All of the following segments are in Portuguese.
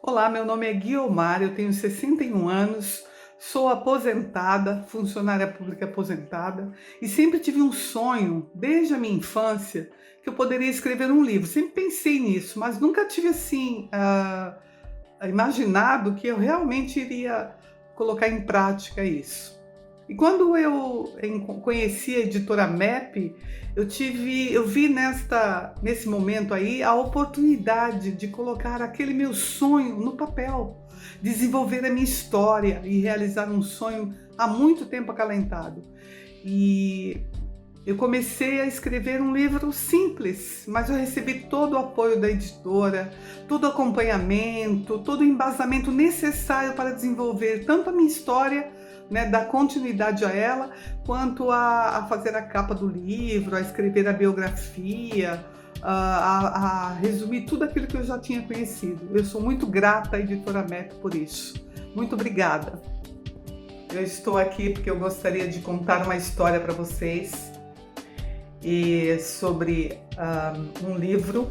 Olá, meu nome é Guiomar, eu tenho 61 anos, sou aposentada, funcionária pública aposentada e sempre tive um sonho, desde a minha infância, que eu poderia escrever um livro. Sempre pensei nisso, mas nunca tive assim, imaginado que eu realmente iria colocar em prática isso. E quando eu conheci a editora MEP, eu vi nesse momento aí a oportunidade de colocar aquele meu sonho no papel, desenvolver a minha história e realizar um sonho há muito tempo acalentado. E eu comecei a escrever um livro simples, mas eu recebi todo o apoio da editora, todo o acompanhamento, todo o embasamento necessário para desenvolver tanto a minha história, né, dar continuidade a ela, quanto a fazer a capa do livro, a escrever a biografia, a resumir tudo aquilo que eu já tinha conhecido. Eu sou muito grata à editora MEP por isso. Muito obrigada. Eu estou aqui porque eu gostaria de contar uma história para vocês e sobre um livro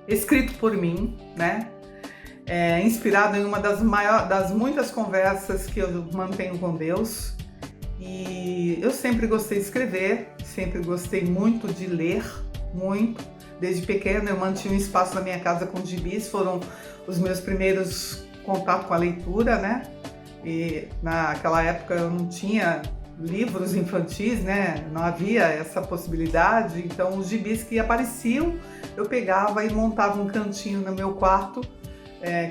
escrito por mim, né? Inspirado em uma das muitas conversas que eu mantenho com Deus. E eu sempre gostei de escrever, sempre gostei muito de ler, muito. Desde pequena eu mantinha um espaço na minha casa com gibis, foram os meus primeiros contatos com a leitura, né? E naquela época eu não tinha livros infantis, né? Não havia essa possibilidade, então os gibis que apareciam eu pegava e montava um cantinho no meu quarto,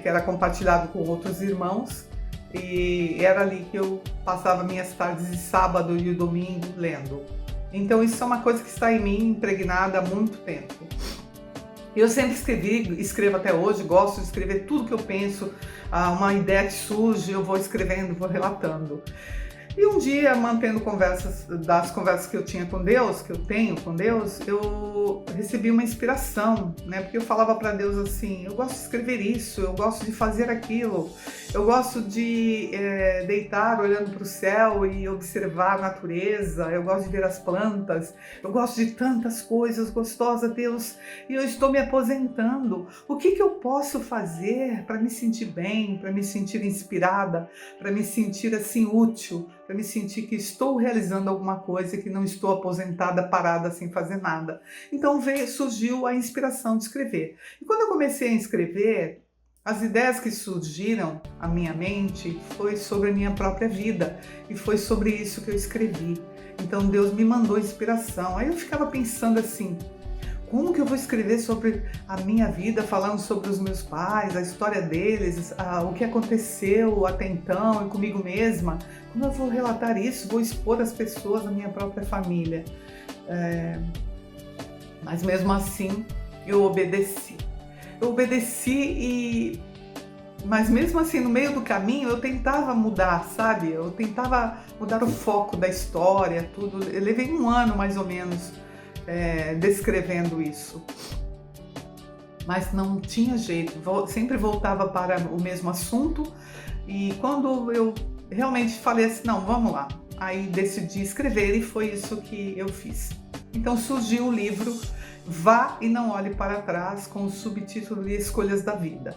que era compartilhado com outros irmãos, e era ali que eu passava minhas tardes de sábado e domingo lendo. Então isso é uma coisa que está em mim impregnada há muito tempo. Eu sempre escrevi, escrevo até hoje, gosto de escrever tudo que eu penso, uma ideia que surge, eu vou escrevendo, vou relatando. E um dia, mantendo das conversas que eu tinha com Deus, que eu tenho com Deus, eu recebi uma inspiração, né? Porque eu falava para Deus assim: eu gosto de escrever isso, eu gosto de fazer aquilo, eu gosto de deitar olhando para o céu e observar a natureza, eu gosto de ver as plantas, eu gosto de tantas coisas gostosas, Deus, e eu estou me aposentando. O que eu posso fazer para me sentir bem, para me sentir inspirada, para me sentir assim útil? Para me sentir que estou realizando alguma coisa, que não estou aposentada, parada, sem fazer nada. Então surgiu a inspiração de escrever. E quando eu comecei a escrever, as ideias que surgiram à minha mente foi sobre a minha própria vida, e foi sobre isso que eu escrevi. Então Deus me mandou inspiração. Aí eu ficava pensando assim: como que eu vou escrever sobre a minha vida, falando sobre os meus pais, a história deles, o que aconteceu até então e comigo mesma? Como eu vou relatar isso? Vou expor as pessoas da minha própria família. Mas mesmo assim, eu obedeci. Mas mesmo assim, no meio do caminho, eu tentava mudar, sabe? Eu tentava mudar o foco da história, tudo. Eu levei um ano, mais ou menos, descrevendo isso, mas não tinha jeito, sempre voltava para o mesmo assunto. E quando eu realmente falei assim, não, vamos lá, aí decidi escrever, e foi isso que eu fiz. Então surgiu o livro Vá e Não Olhe Para Trás, com o subtítulo de Escolhas da Vida.